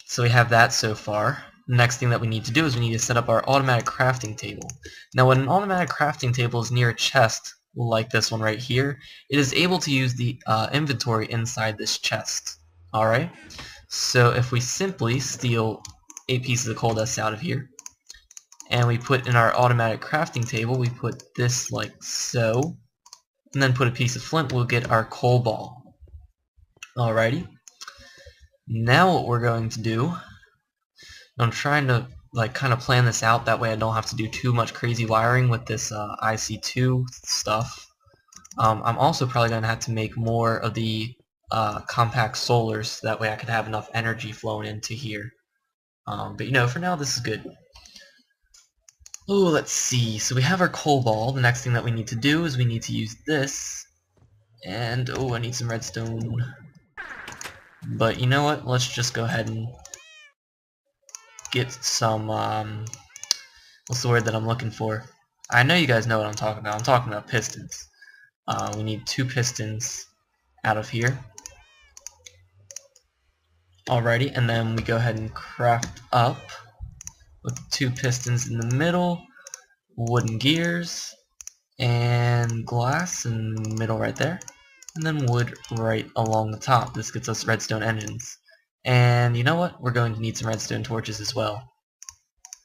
So we have that so far. The next thing that we need to do is we need to set up our automatic crafting table. Now when an automatic crafting table is near a chest, like this one right here, it is able to use the inventory inside this chest. Alright? So if we simply steal 8 pieces of coal dust out of here, and we put in our automatic crafting table, we put this like so, and then put a piece of flint, we'll get our coal ball. Alrighty. Now what we're going to do, I'm trying to like kind of plan this out, that way I don't have to do too much crazy wiring with this IC2 stuff. I'm also probably going to have to make more of the compact solars, that way I could have enough energy flowing into here. But you know, for now this is good. Oh, let's see. So we have our coal ball. The next thing that we need to do is we need to use this. And, oh, I need some redstone. But you know what? Let's just go ahead and get some, what's the word that I'm looking for? I know you guys know what I'm talking about. I'm talking about pistons. We need 2 pistons out of here. Alrighty, and then we go ahead and craft up with 2 pistons in the middle, wooden gears, and glass in the middle right there, and then wood right along the top. This gets us redstone engines. And you know what? We're going to need some redstone torches as well.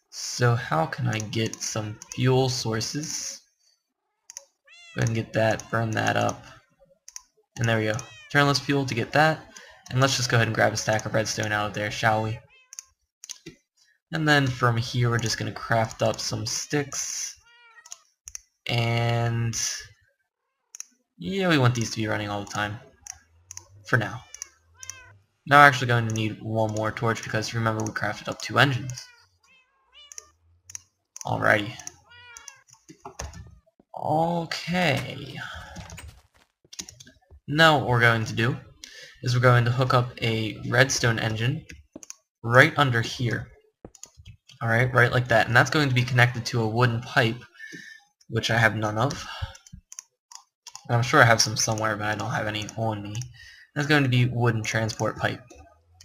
So how can I get some fuel sources? Go ahead and get that, burn that up. And there we go. turnless fuel to get that. And let's just go ahead and grab a stack of redstone out of there, shall we? And then from here we're just going to craft up some sticks. And yeah, we want these to be running all the time. For now. Now we're actually going to need one more torch because remember we crafted up 2 engines. Alrighty. Okay. Now what we're going to do is we're going to hook up a redstone engine right under here. Alright, right like that. And that's going to be connected to a wooden pipe, which I have none of. I'm sure I have some somewhere, but I don't have any on me. That's going to be wooden transport pipe.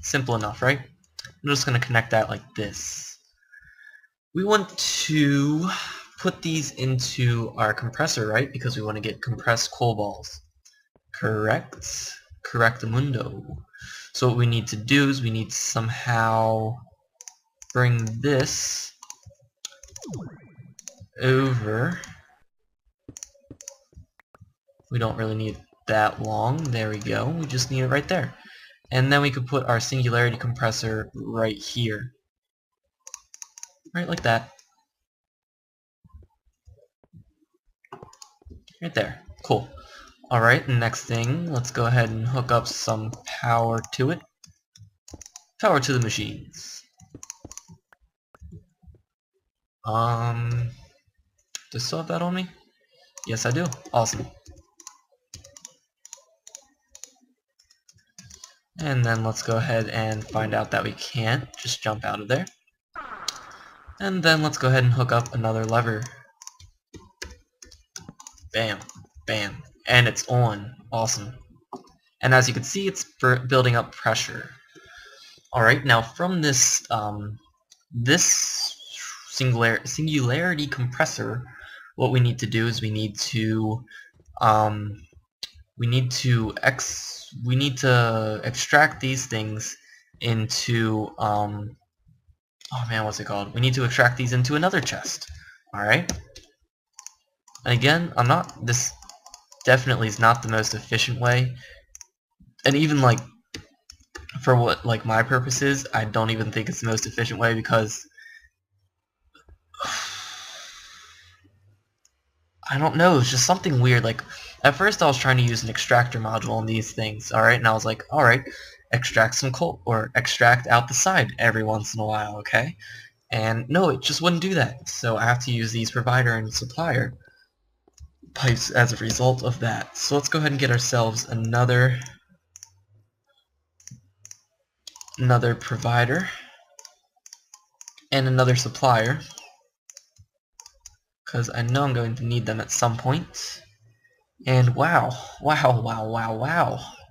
Simple enough, right? I'm just going to connect that like this. We want to put these into our compressor, right? Because we want to get compressed coal balls. Correct? Correctamundo. So what we need to do is we need to somehow bring this over. We don't really need that long. There we go. We just need it right there. And then we could put our singularity compressor right here. Right like that. Right there. Cool. Alright, next thing, let's go ahead and hook up some power to it. Power to the machines. Do I still have that on me? Yes, I do. Awesome. And then let's go ahead and find out that we can't. Just jump out of there. And then let's go ahead and hook up another lever. Bam. Bam. And it's on. Awesome. And as you can see, it's building up pressure. Alright, now from this this singularity compressor, what we need to do is we need to extract these things into oh man, what's it called? We need to extract these into another chest. Alright? And again, this definitely is not the most efficient way. And even like for what like my purposes, I don't even think it's the most efficient way because I don't know, it's just something weird. Like at first I was trying to use an extractor module on these things, alright, and I was like, alright, extract some coal or extract out the side every once in a while, okay? And no, it just wouldn't do that. So I have to use these provider and supplier pipes as a result of that. So let's go ahead and get ourselves another provider and another supplier, because I know I'm going to need them at some point. And wow, we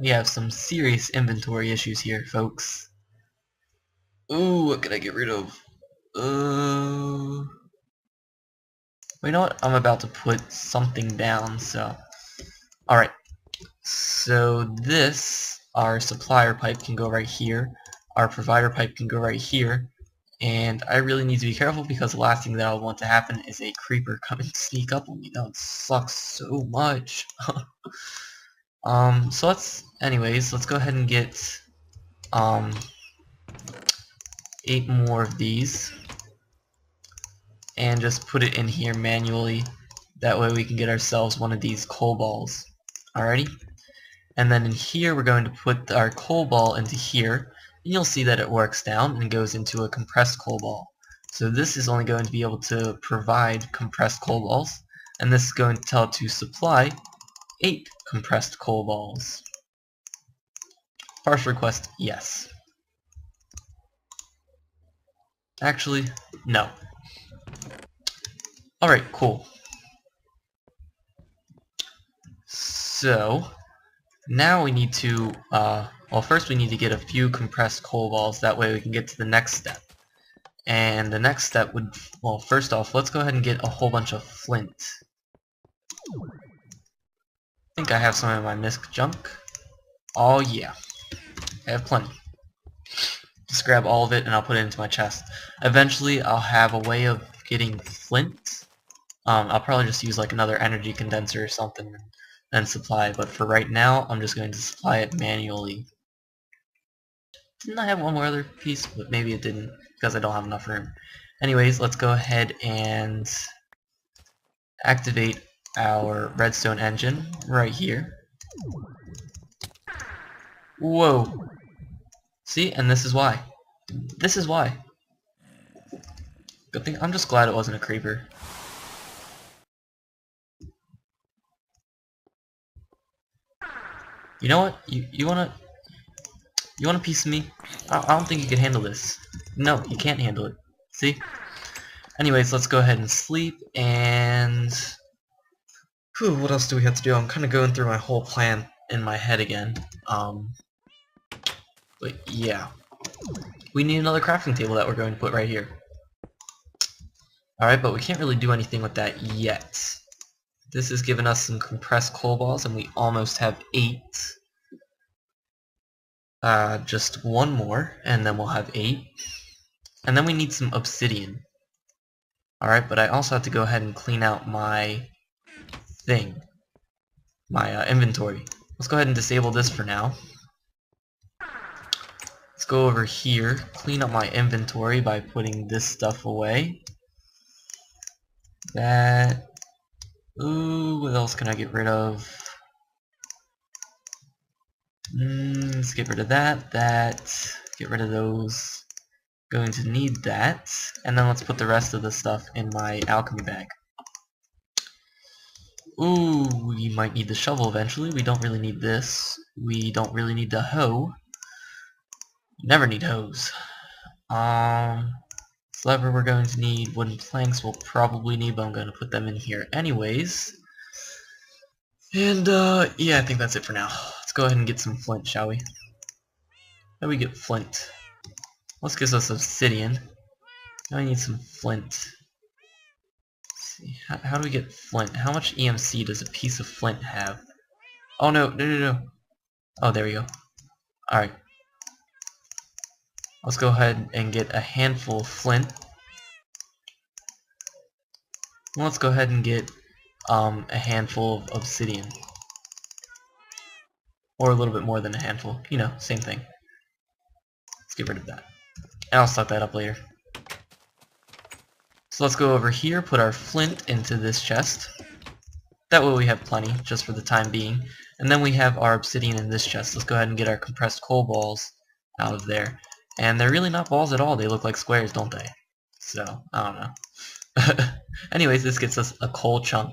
have some serious inventory issues here, folks. Ooh, what can I get rid of? You know what? I'm about to put something down, so alright. So this, our supplier pipe can go right here, our provider pipe can go right here, and I really need to be careful because the last thing that I would want to happen is a creeper come and sneak up on me. That would suck so much. So let's go ahead and get 8 more of these and just put it in here manually. That way we can get ourselves one of these coal balls. Alrighty? And then in here we're going to put our coal ball into here, and you'll see that it works down and goes into a compressed coal ball. So this is only going to be able to provide compressed coal balls, and this is going to tell it to supply 8 compressed coal balls. Partial request, yes. Actually, no. Alright, cool. So now we need to, well, first we need to get a few compressed coal balls, that way we can get to the next step. And the next step would, well, first off, let's go ahead and get a whole bunch of flint. I think I have some of my misc junk. Oh yeah, I have plenty. Just grab all of it and I'll put it into my chest. Eventually I'll have a way of getting flint. I'll probably just use like another energy condenser or something and supply, but for right now, I'm just going to supply it manually. Didn't I have one more other piece? But maybe it didn't, because I don't have enough room. Anyways, let's go ahead and activate our redstone engine right here. Whoa! See, and this is why. This is why. Good thing. I'm just glad it wasn't a creeper. You know what? You want a piece of me? I don't think you can handle this. No, you can't handle it. See? Anyways, let's go ahead and sleep, and... Whew, what else do we have to do? I'm kind of going through my whole plan in my head again. But yeah. We need another crafting table that we're going to put right here. Alright, but we can't really do anything with that yet. This has given us some compressed coal balls, and we almost have 8. Just one more, and then we'll have 8. And then we need some obsidian. Alright, but I also have to go ahead and clean out my thing. My inventory. Let's go ahead and disable this for now. Let's go over here, clean up my inventory by putting this stuff away. That... Ooh, what else can I get rid of? Let's get rid of that, get rid of those. Going to need that, and then let's put the rest of the stuff in my alchemy bag. Ooh, we might need the shovel eventually. We don't really need this. We don't really need the hoe. Never need hoes. Lever we're going to need. Wooden planks we'll probably need, but I'm going to put them in here anyways. And, yeah, I think that's it for now. Let's go ahead and get some flint, shall we? How do we get flint? Let's get us obsidian. Now I need some flint. Let's see, how do we get flint? How much EMC does a piece of flint have? Oh, no. Oh, there we go. Alright. Let's go ahead and get a handful of flint. And let's go ahead and get a handful of obsidian. Or a little bit more than a handful. You know, same thing. Let's get rid of that. And I'll stock that up later. So let's go over here, put our flint into this chest. That way we have plenty, just for the time being. And then we have our obsidian in this chest. Let's go ahead and get our compressed coal balls out of there. And they're really not balls at all. They look like squares, don't they? So, I don't know. Anyways, this gets us a coal chunk.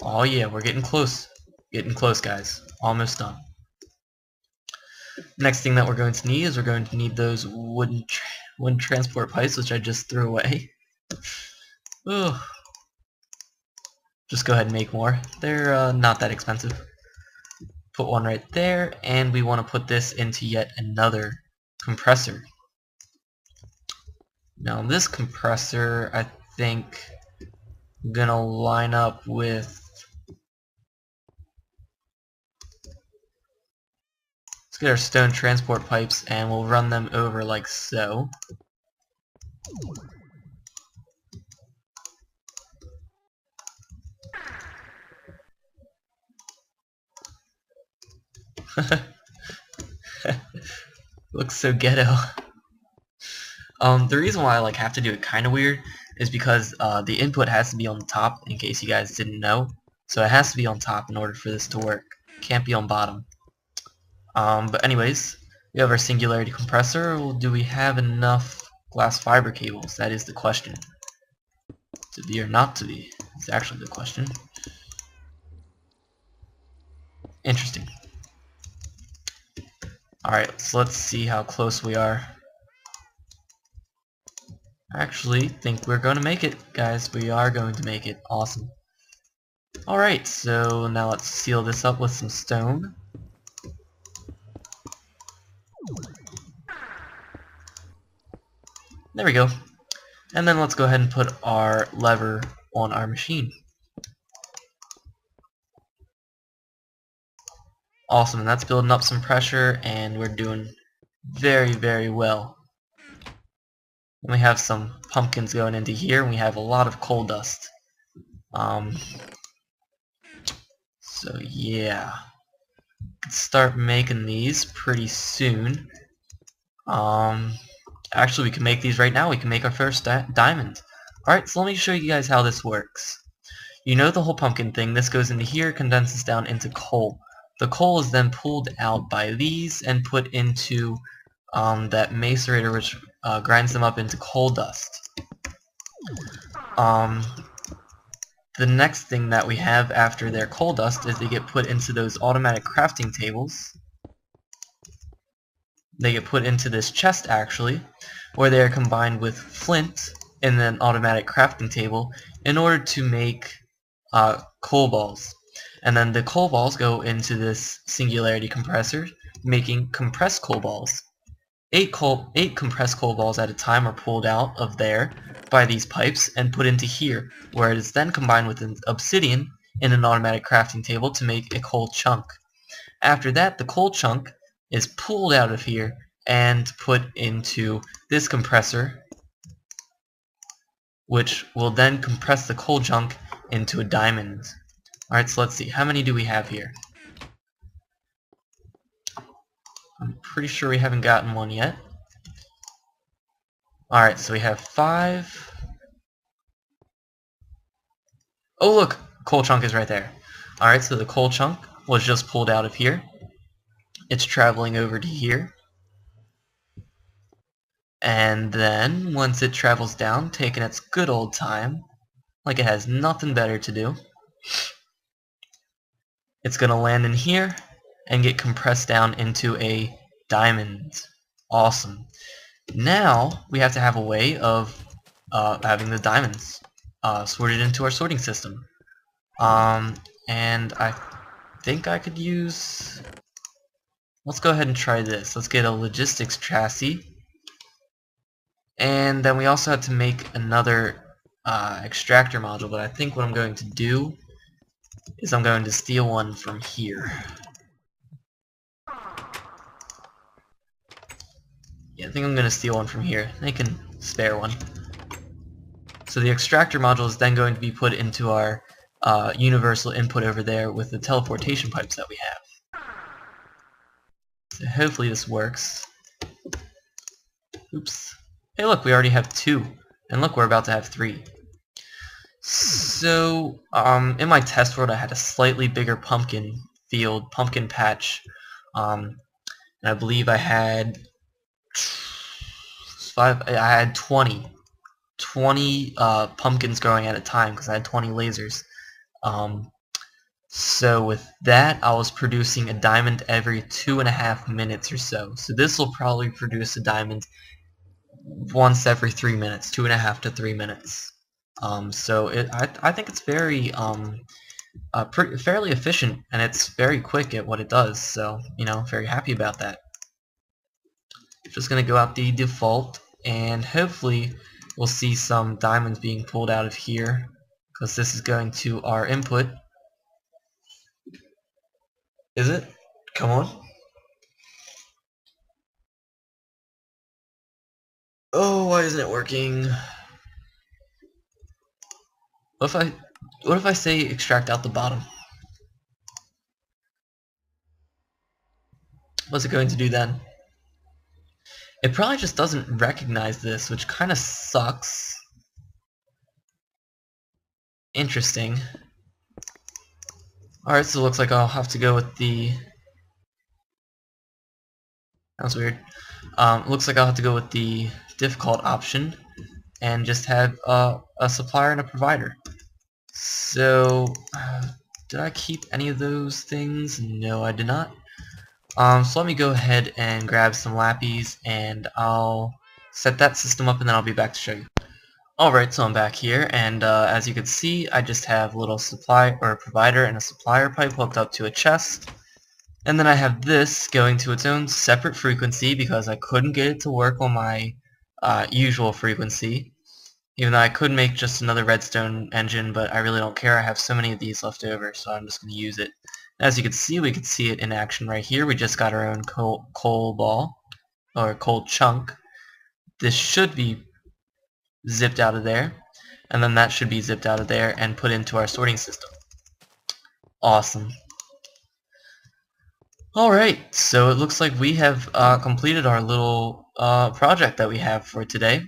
Oh yeah, we're getting close. Getting close, guys. Almost done. Next thing that we're going to need is we're going to need those wooden transport pipes, which I just threw away. Ugh. Just go ahead and make more. They're not that expensive. Put one right there, and we want to put this into yet another compressor. Now this compressor, I think, I'm gonna line up with... Let's get our stone transport pipes, and we'll run them over like so. Looks so ghetto. The reason why I have to do it kind of weird is because the input has to be on the top, in case you guys didn't know. So it has to be on top in order for this to work. Can't be on bottom. But anyways, we have our singularity compressor. Well, do we have enough glass fiber cables? That is the question. To be or not to be is actually the question. Interesting. Alright, so let's see how close we are. I actually think we're going to make it, guys. We are going to make it. Awesome. Alright, so now let's seal this up with some stone. There we go. And then let's go ahead and put our lever on our machine. Awesome, and that's building up some pressure, and we're doing very, very well. And we have some pumpkins going into here, and we have a lot of coal dust. So yeah, let's start making these pretty soon. Actually, we can make these right now. We can make our first diamond. Alright, so let me show you guys how this works. You know the whole pumpkin thing. This goes into here, condenses down into coal. The coal is then pulled out by these and put into that macerator, which grinds them up into coal dust. The next thing that we have after their coal dust is they get put into those automatic crafting tables. They get put into this chest, actually, where they are combined with flint in an automatic crafting table in order to make coal balls. And then the coal balls go into this singularity compressor, making compressed coal balls. 8 compressed coal balls at a time are pulled out of there by these pipes and put into here, where it is then combined with an obsidian in an automatic crafting table to make a coal chunk. After that, the coal chunk is pulled out of here and put into this compressor, which will then compress the coal chunk into a diamond. Alright, so let's see. How many do we have here? I'm pretty sure we haven't gotten one yet. Alright, so we have 5. Oh look! Coal chunk is right there. Alright, so the coal chunk was just pulled out of here. It's traveling over to here. And then, once it travels down, taking its good old time, like it has nothing better to do, it's going to land in here and get compressed down into a diamond. Awesome. Now, we have to have a way of having the diamonds sorted into our sorting system. And I think I could use... Let's go ahead and try this. Let's get a logistics chassis. And then we also have to make another extractor module, but I think what I'm going to do is I'm going to steal one from here. Yeah, I think I'm going to steal one from here. I can spare one. So the extractor module is then going to be put into our universal input over there with the teleportation pipes that we have. So hopefully this works. Oops. Hey look, we already have 2. And look, we're about to have 3. So, in my test world I had a slightly bigger pumpkin field, pumpkin patch. And I believe I had 20 pumpkins growing at a time because I had 20 lasers. So with that, I was producing a diamond every 2.5 minutes or so. So this will probably produce a diamond once every 3 minutes, 2.5 to 3 minutes. So I think it's very fairly efficient, and it's very quick at what it does. So very happy about that. Just gonna go out the default, and hopefully we'll see some diamonds being pulled out of here, because this is going to our input. Is it? Come on. Oh, why isn't it working? What if I say extract out the bottom? What's it going to do then? It probably just doesn't recognize this, which kind of sucks. Interesting. Alright, so it looks like I'll have to go with the... That's weird. Looks like I'll have to go with the difficult option and just have a supplier and a provider. So, did I keep any of those things? No, I did not. So let me go ahead and grab some lappies, and I'll set that system up, and then I'll be back to show you. Alright, so I'm back here, and as you can see, I just have a little supply or a provider and a supplier pipe hooked up to a chest. And then I have this going to its own separate frequency because I couldn't get it to work on my usual frequency. Even though I could make just another redstone engine, but I really don't care. I have so many of these left over, so I'm just going to use it. As you can see, we can see it in action right here. We just got our own coal ball, or coal chunk. This should be zipped out of there, and then that should be zipped out of there and put into our sorting system. Awesome. Alright, so it looks like we have completed our little project that we have for today.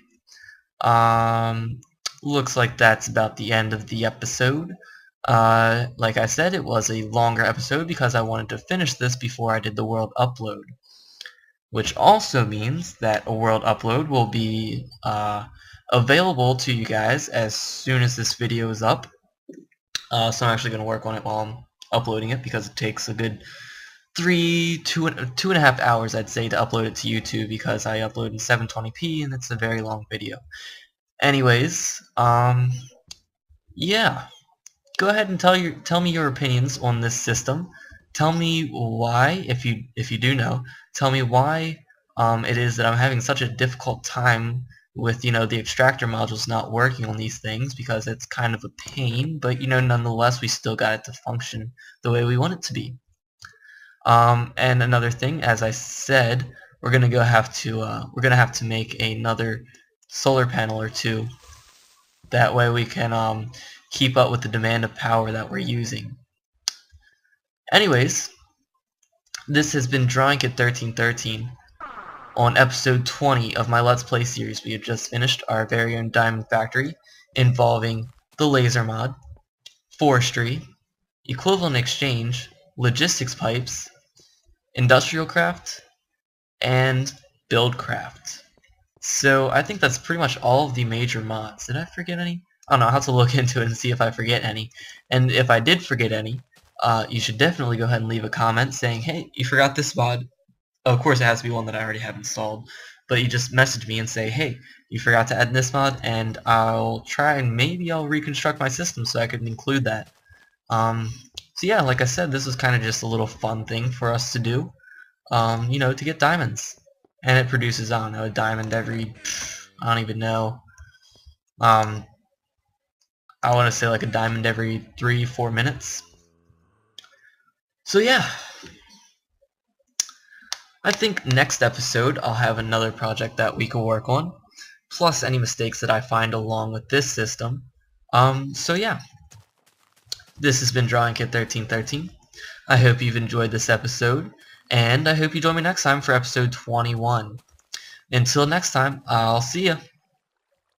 Looks like that's about the end of the episode. Like I said, it was a longer episode because I wanted to finish this before I did the world upload. Which also means that a world upload will be available to you guys as soon as this video is up. So I'm actually going to work on it while I'm uploading it because it takes a good two and a half hours, I'd say, to upload it to YouTube because I upload in 720p and it's a very long video. Anyways, yeah, go ahead and tell me your opinions on this system. Tell me why, if you do know, tell me why it is that I'm having such a difficult time with the extractor modules not working on these things because it's kind of a pain, but nonetheless we still got it to function the way we want it to be. And another thing, as I said, we're gonna have to make another solar panel or two. That way we can keep up with the demand of power that we're using. Anyways, this has been DrawingKit1313 on episode 20 of my Let's Play series. We have just finished our very own diamond factory involving the laser mod, forestry, equivalent exchange, logistics pipes, industrial craft, and buildcraft. So I think that's pretty much all of the major mods. Did I forget any? I don't know. I'll have to look into it and see if I forget any. And if I did forget any, you should definitely go ahead and leave a comment saying, hey, you forgot this mod. Of course, it has to be one that I already have installed. But you just message me and say, hey, you forgot to add this mod, and I'll try and maybe I'll reconstruct my system so I can include that. So yeah, like I said, this was kind of just a little fun thing for us to do, to get diamonds. And it produces, I don't know, a diamond every, I don't even know, I want to say like a diamond every 3-4 minutes. So yeah, I think next episode I'll have another project that we can work on, plus any mistakes that I find along with this system. So yeah, this has been DrawingKit1313. I hope you've enjoyed this episode, and I hope you join me next time for episode 21. Until next time, I'll see ya.